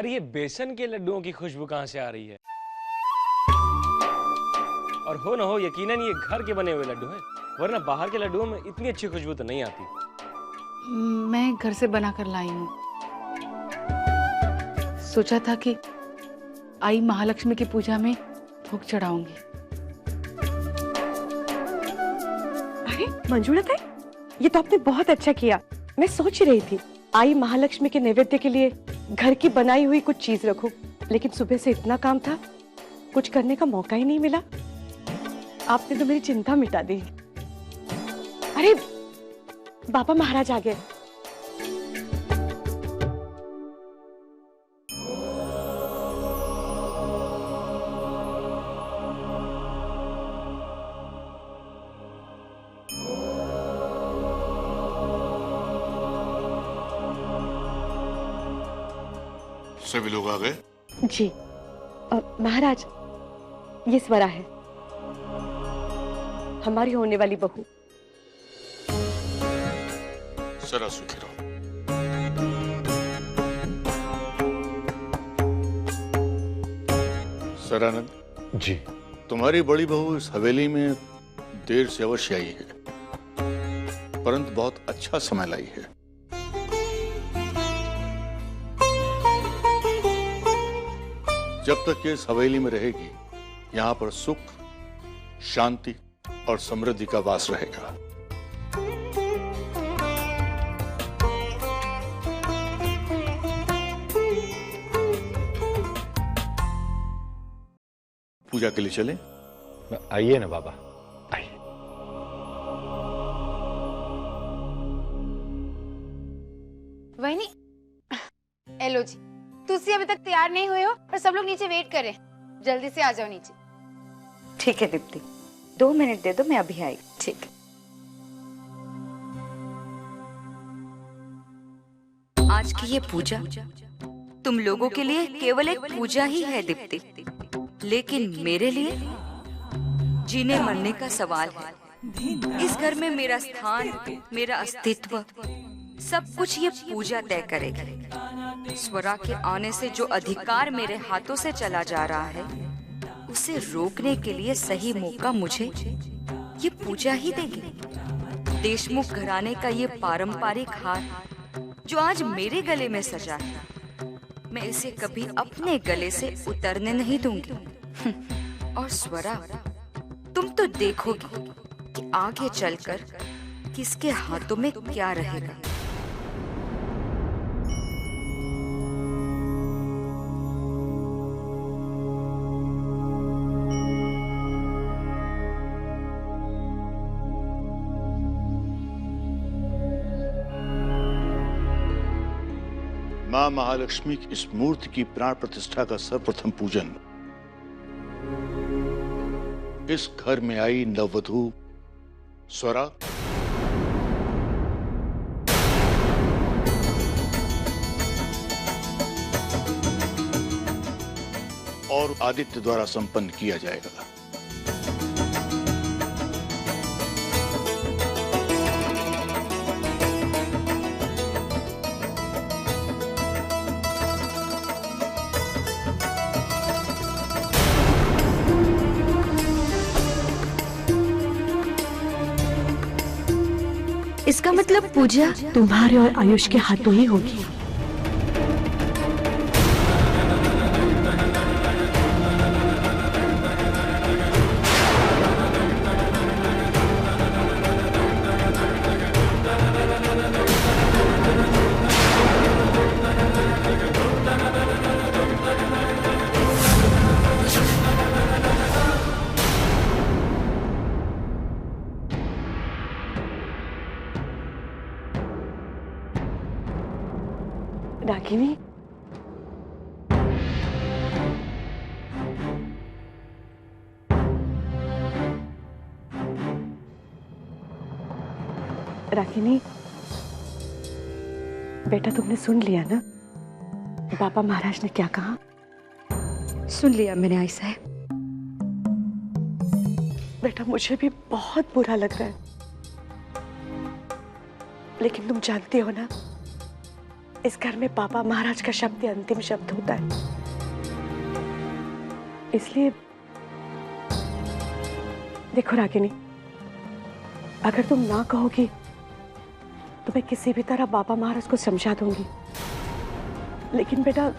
अरे ये बेसन के लड्डुओं की खुशबू कहाँ से आ रही है? और हो ना हो यकीनन ये घर के बने हुए लड्डू हैं, वरना बाहर के लड्डुओं में इतनी अच्छी खुशबू तो नहीं आती। मैं घर से बना कर लाई हूँ। सोचा था कि आई महालक्ष्मी की पूजा में भोग चढ़ाऊंगी। अरे मंजूला ताई, ये तो आपने बहुत अच्छा किया। मैं सोच रही थी आई महालक्ष्मी के नैवेद्य के लिए घर की बनाई हुई कुछ चीज रखूं, लेकिन सुबह से इतना काम था, कुछ करने का मौका ही नहीं मिला। आपने तो मेरी चिंता मिटा दी। अरे बाबा महाराज आ गए। सभी लोग आ गए? जी महाराज, ये स्वरा है, हमारी होने वाली बहू। जरा सुखी रहो। सरानंद जी। तुम्हारी बड़ी बहू इस हवेली में देर से अवश्य आई है, परंतु बहुत अच्छा समय लाई है। जब तक ये इस हवेली में रहेगी, यहाँ पर सुख, शांति और समृद्धि का वास रहेगा। पूजा के लिए चलें? आइए ना बाबा, आइए। वही एलो जी, तुसी अभी तक तैयार नहीं हुए हो और सब लोग नीचे वेट कर रहे हैं। जल्दी से आ जाओ नीचे। ठीक है दीप्ति, 2 मिनट दे दो, मैं अभी आई। ठीक है। आज की ये पूजा तुम लोगों के लिए केवल एक पूजा ही है दीप्ति, लेकिन मेरे लिए जीने मरने का सवाल है। इस घर में मेरा स्थान, मेरा अस्तित्व, सब कुछ ये पूजा तय करेगी। स्वरा के आने से जो अधिकार मेरे हाथों से चला जा रहा है, उसे रोकने के लिए सही मौका मुझे ये पूजा ही देगी। देशमुख घराने का ये पारंपरिक हार जो आज मेरे गले में सजा है, मैं इसे कभी अपने गले से उतरने नहीं दूंगी। और स्वरा, तुम तो देखोगी कि आगे चलकर किसके हाथों में क्या रहेगा। मां महालक्ष्मी की इस मूर्ति की प्राण प्रतिष्ठा का सर्वप्रथम पूजन इस घर में आई नववधू स्वरा और आदित्य द्वारा संपन्न किया जाएगा। इसका मतलब पूजा तुम्हारे और आयुष के हाथों ही होगी। रागिनी, रागिनी, बेटा तुमने सुन लिया ना बाबा महाराज ने क्या कहा? सुन लिया मैंने आई साहब। बेटा मुझे भी बहुत बुरा लग रहा है, लेकिन तुम जानते हो ना इस घर में पापा महाराज का शब्द ही अंतिम शब्द होता है। इसलिए देखो रागिनी, अगर तुम ना कहोगी तो मैं किसी भी तरह पापा महाराज को समझा दूंगी। लेकिन बेटा,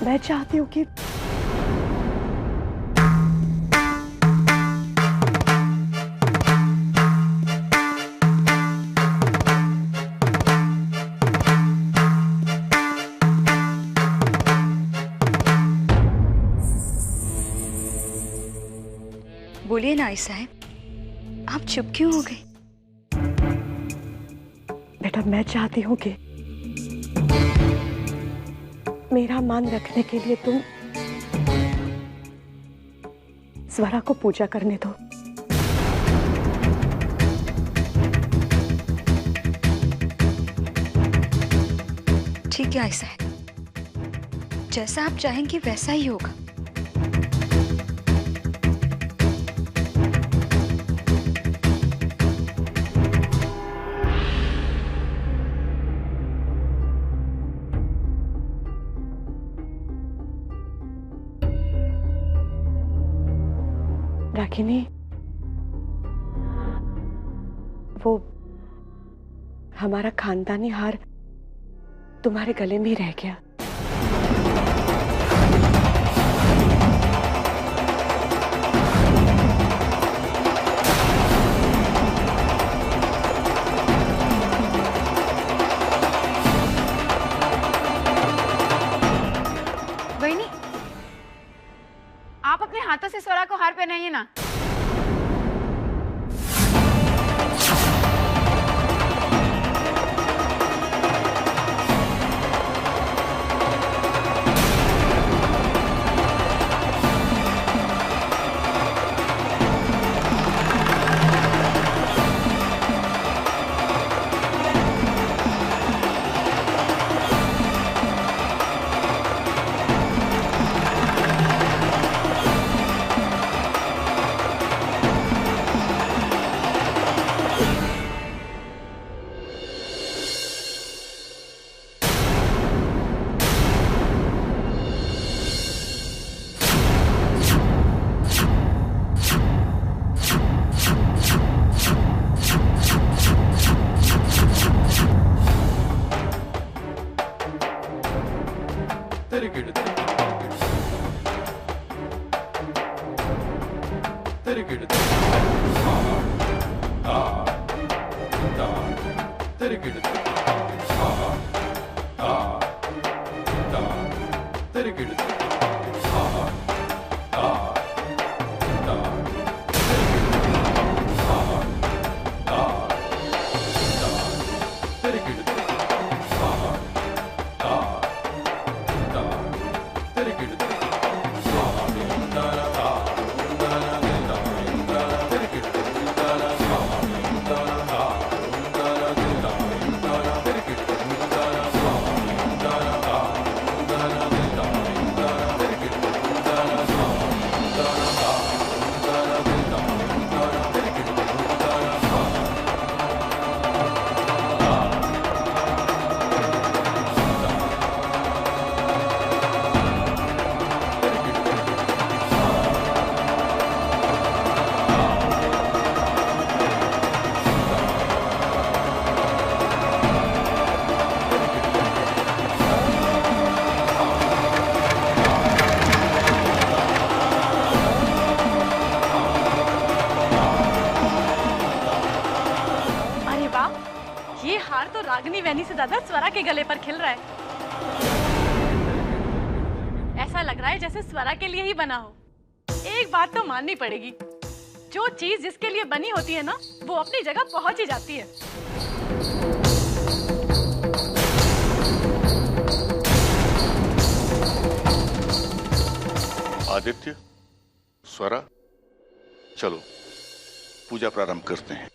मैं चाहती हूँ कि बोलिए ना आई साहब, आप चुप क्यों हो गए? बेटा, मैं चाहती हूँ कि मेरा मान रखने के लिए तुम स्वरा को पूजा करने दो। ठीक है आई साहब, जैसा आप चाहेंगे वैसा ही होगा। रागिनी, वो हमारा खानदानी हार तुम्हारे गले में ही रह गया। वहीनी, आप अपने हाथों से स्वरा को हार पहनाइए ना। ये हार तो रागिनी वैनी से ज्यादा स्वरा के गले पर खिल रहा है। ऐसा लग रहा है जैसे स्वरा के लिए ही बना हो। एक बात तो माननी पड़ेगी, जो चीज जिसके लिए बनी होती है ना, वो अपनी जगह पहुंच ही जाती है। आदित्य, स्वरा, चलो पूजा प्रारंभ करते हैं।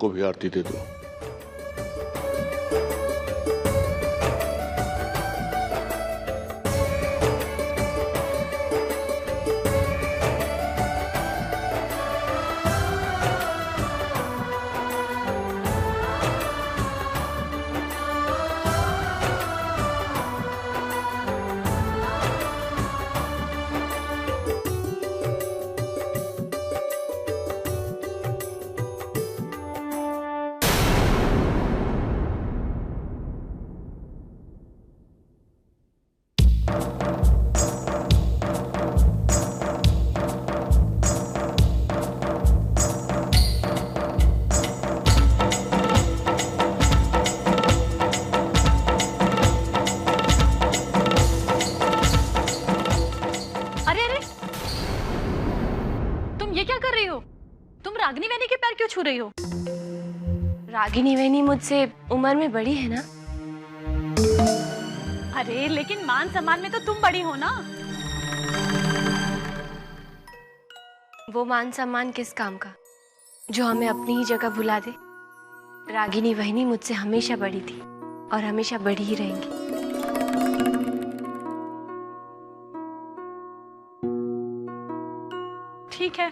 को भी आरती दे दो। अरे अरे, तुम ये क्या कर रही हो? तुम रागिनी वैनी के पैर क्यों छू रही हो? रागिनी वैनी मुझसे उम्र में बड़ी है ना। अरे लेकिन मान सम्मान में तो तुम बड़ी हो ना। वो मान सम्मान किस काम का जो हमें अपनी ही जगह भुला दे। रागिनी वैनी मुझसे हमेशा बड़ी थी और हमेशा बड़ी ही रहेंगी। ठीक है।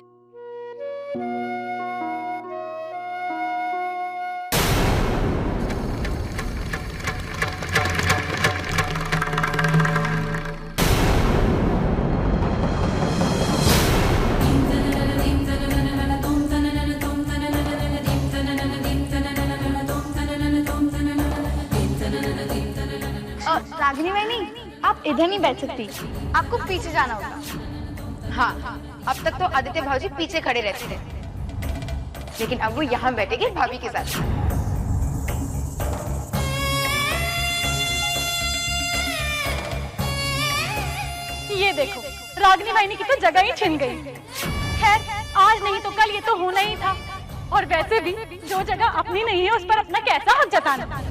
रागिनी वैनी, आप इधर नहीं बैठ सकती, आपको पीछे जाना होगा। हाँ, अब तक तो आदित्य भाजी पीछे खड़े रहते थे, लेकिन अब वो यहाँ बैठेगी भाभी के साथ। ये देखो, रागिनी वैनी की तो जगह ही छिन गई। खैर, आज नहीं तो कल ये तो होना ही था। और वैसे भी जो जगह अपनी नहीं है उस पर अपना कैसा हक जताना।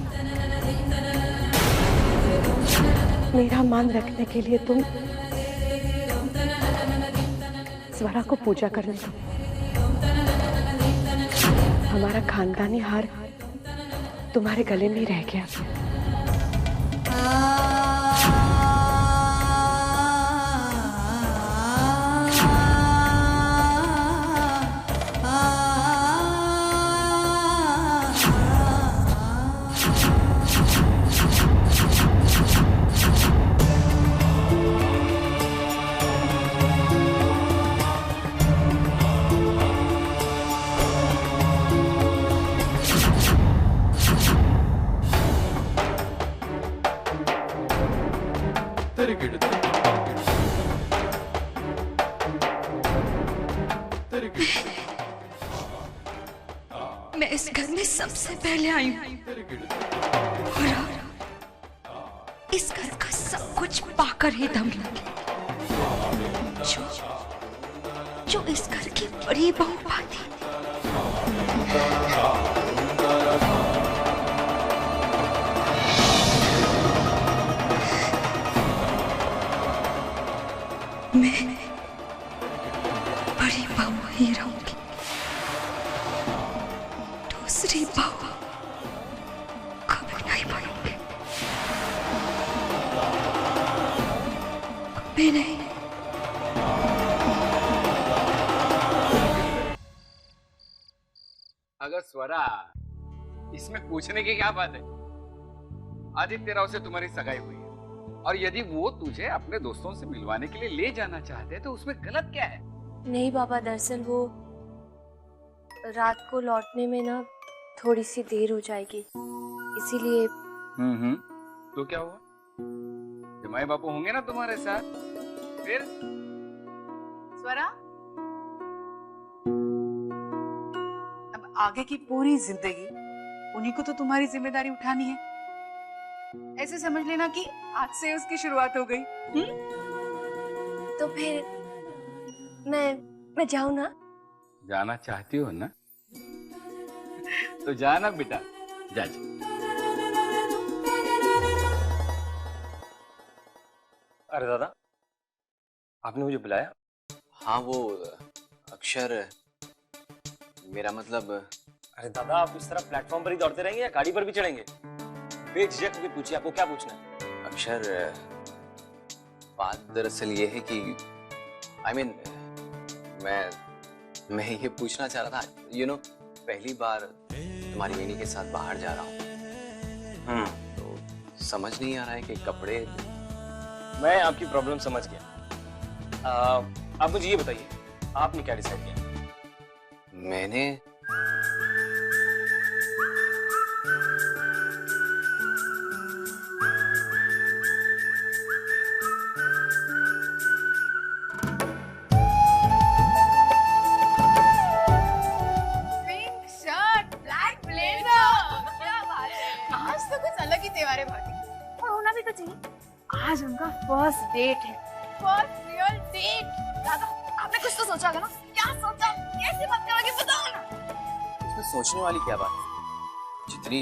मेरा मान रखने के लिए तुम स्वरा को पूजा करने दो। हमारा खानदानी हार तुम्हारे गले में ही रह गया। मैं इस घर में सबसे पहले आई हूँ और इस घर का सब कुछ पाकर ही दम लगी। जो इस घर की बड़ी बहू पाती। मैं बड़ी बहू ही रहूंगी, दूसरी बहू कभी नहीं बनूंगी, कभी नहीं। अगर स्वरा, इसमें पूछने की क्या बात है? आदित्य राव से तुम्हारी सगाई हुई है और यदि वो तुझे अपने दोस्तों से मिलवाने के लिए ले जाना चाहते हैं तो उसमें गलत क्या है? नहीं बाबा, दरअसल वो रात को लौटने में ना थोड़ी सी देर हो जाएगी, इसीलिए। तो क्या हुआ? जमाई बापू होंगे ना तुम्हारे साथ, फिर? स्वरा, अब आगे की पूरी जिंदगी उन्हीं को तो तुम्हारी जिम्मेदारी उठानी है। ऐसे समझ लेना कि आज से उसकी शुरुआत हो गई। तो फिर मैं जाऊं ना? जाना चाहती हो ना? तो जाना बेटा, जा जा। अरे दादा, आपने मुझे बुलाया? हाँ, वो अक्षर, मेरा मतलब अरे दादा, आप इस तरह प्लेटफॉर्म पर ही दौड़ते रहेंगे या गाड़ी पर भी चढ़ेंगे? बेझिझक होकर पूछिए, आपको क्या पूछना है? अक्षर, बात दरअसल ये है कि मैं ये पूछना चाह रहा था, पहली बार तुम्हारी वेनी के साथ बाहर जा रहा हूँ, तो समझ नहीं आ रहा है कि कपड़े। मैं आपकी प्रॉब्लम समझ गया। आप मुझे ये बताइए, आपने क्या डिसाइड किया? मैंने पिंक शर्ट, ब्लैक ब्लेजर, क्या बात है। आज तो कुछ अलग ही त्योहार है भाभी। और होना भी तो चाहिए। आज उनका फर्स्ट डेट है। First real date. दादा, आपने कुछ तो सोचा होगा ना? क्या सोचा? कैसे बात करोगे बताओ ना। इसमें सोचने वाली क्या बात है? जितनी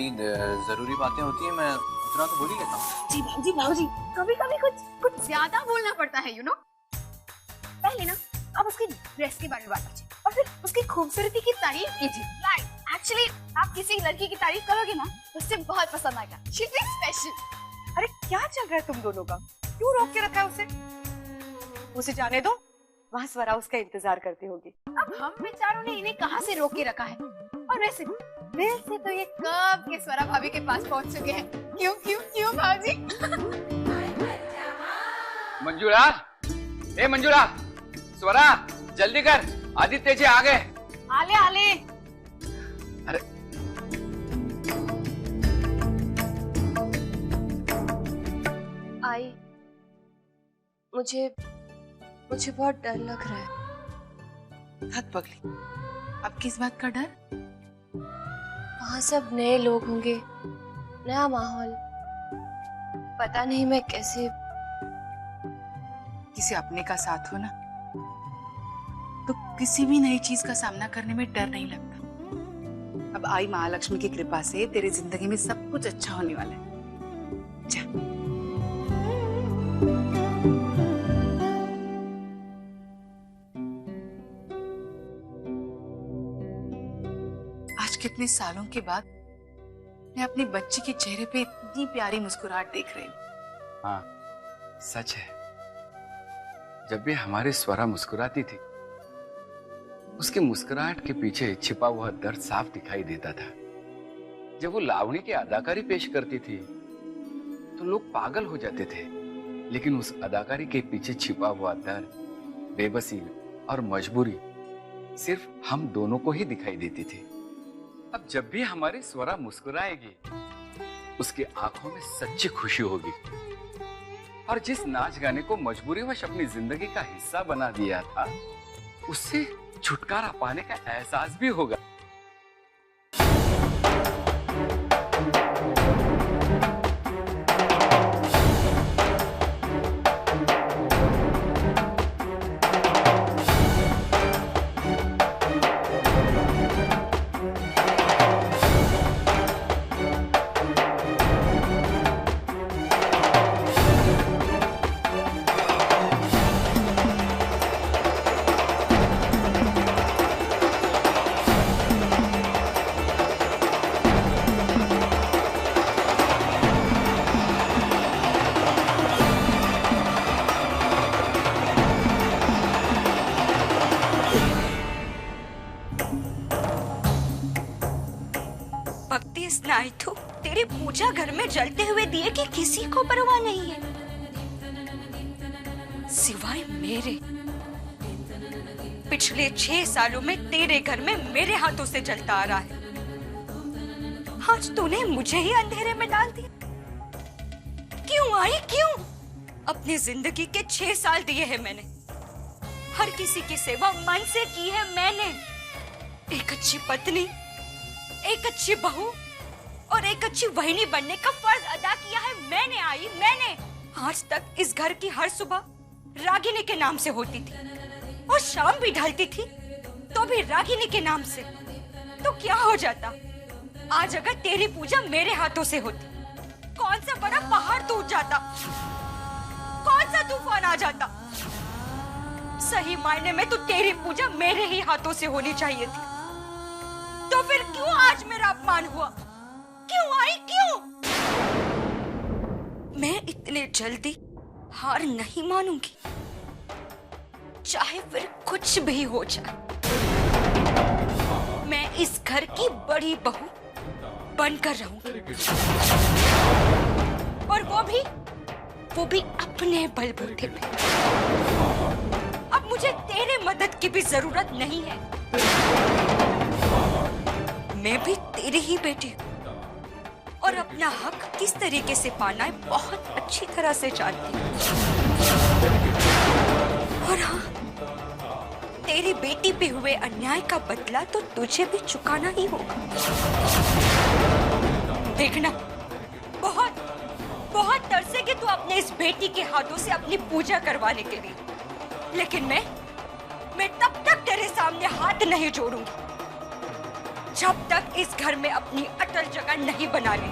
जरूरी बातें होती हैं मैं उतना तो बोल ही लेता हूँ। जी भाऊजी, कभी कभी कुछ ज्यादा बोलना पड़ता है, पहले ना आप उसकी ड्रेस के बारे में बात कीजिए और फिर उसकी खूबसूरती की तारीफ कीजिए। राइट, एक्चुअली आप किसी लड़की की तारीफ करोगे ना तो उससे बहुत पसंद आएगा। She is special. अरे क्या चल रहा है तुम दोनों का? क्यों रोक के रखा है उसे? उसे जाने दो, वहाँ स्वरा उसका इंतजार करती होगी। अब हम बेचारों ने इन्हें कहाँ से रोक के रखा है? और वैसे तो ये कब के स्वरा भाभी के पास पहुँच चुके हैं। क्यों क्यों क्यों भाजी? मंजुला, ए मंजुला, स्वरा जल्दी कर, आदित्य जी आ गए। आले आले। अरे आई, मुझे बहुत डर लग रहा है। हद पगली, अब किस बात का डर? वहाँ सब नए लोग होंगे, नया माहौल, पता नहीं मैं कैसे। किसी अपने का साथ हो ना तो किसी भी नई चीज का सामना करने में डर नहीं लगता। अब आई महालक्ष्मी की कृपा से तेरी जिंदगी में सब कुछ अच्छा होने वाला है। जा। आज कितने सालों के बाद मैं अपनी बच्ची के चेहरे पे इतनी प्यारी मुस्कुराहट देख रही हूँ। हाँ, सच है। जब भी हमारी स्वरा मुस्कुराती थी, उसकी मुस्कुराहट के पीछे छिपा हुआ दर्द साफ दिखाई देता था। जब वो लावणी की अदाकारी पेश करती थी तो लोग पागल हो जाते थे, लेकिन उस अदाकारी के पीछे छिपा हुआ दर्द, बेबसी और मजबूरी सिर्फ हम दोनों को ही दिखाई देती थी। अब जब भी हमारी स्वरा मुस्कुराएगी, उसकी आंखों में सच्ची खुशी होगी और जिस नाच गाने को मजबूरीवश अपनी जिंदगी का हिस्सा बना दिया था, उससे छुटकारा पाने का एहसास भी होगा। स्नायु तो तेरी पूजा घर में जलते हुए दिए कि किसी को परवाह नहीं है सिवाय मेरे। पिछले 6 सालों में तेरे घर में मेरे हाथों से जलता आ रहा है। आज तूने मुझे ही अंधेरे में डाल दिया। क्यों आई, क्यों? अपनी जिंदगी के 6 साल दिए हैं मैंने, हर किसी की सेवा मन से की है मैंने। एक अच्छी पत्नी, एक अच्छी बहू और एक अच्छी वहिनी बनने का फर्ज अदा किया है मैंने। आई मैंने। आज तक इस घर की हर सुबह रागिनी के नाम से होती थी और शाम भी ढलती थी तो भी रागिनी के नाम से। तो क्या हो जाता आज अगर तेरी पूजा मेरे हाथों से होती? कौन सा बड़ा पहाड़ टूट जाता, कौन सा तूफान आ जाता। सही मायने में तो तेरी पूजा मेरे ही हाथों से होनी चाहिए थी। तो फिर क्यों आज मेरा अपमान हुआ? क्यों आई, क्यों? मैं इतने जल्दी हार नहीं मानूंगी, चाहे फिर कुछ भी हो जाए। मैं इस घर की बड़ी बहू बनकर रहूंगी, और वो भी अपने बलबूते पे। अब मुझे तेरे मदद की भी जरूरत नहीं है। मैं भी तेरी ही बेटी हूँ, और अपना हक किस तरीके से पाना है बहुत अच्छी तरह से जानती हूँ। और हाँ, तेरी बेटी पे हुए अन्याय का बदला तो तुझे भी चुकाना ही होगा। देखना, बहुत बहुत तरसेगी तू अपने इस बेटी के हाथों से अपनी पूजा करवाने के लिए, लेकिन मैं तब तक तेरे सामने हाथ नहीं जोड़ूंगी जब तक इस घर में अपनी अटल जगह नहीं बना ली।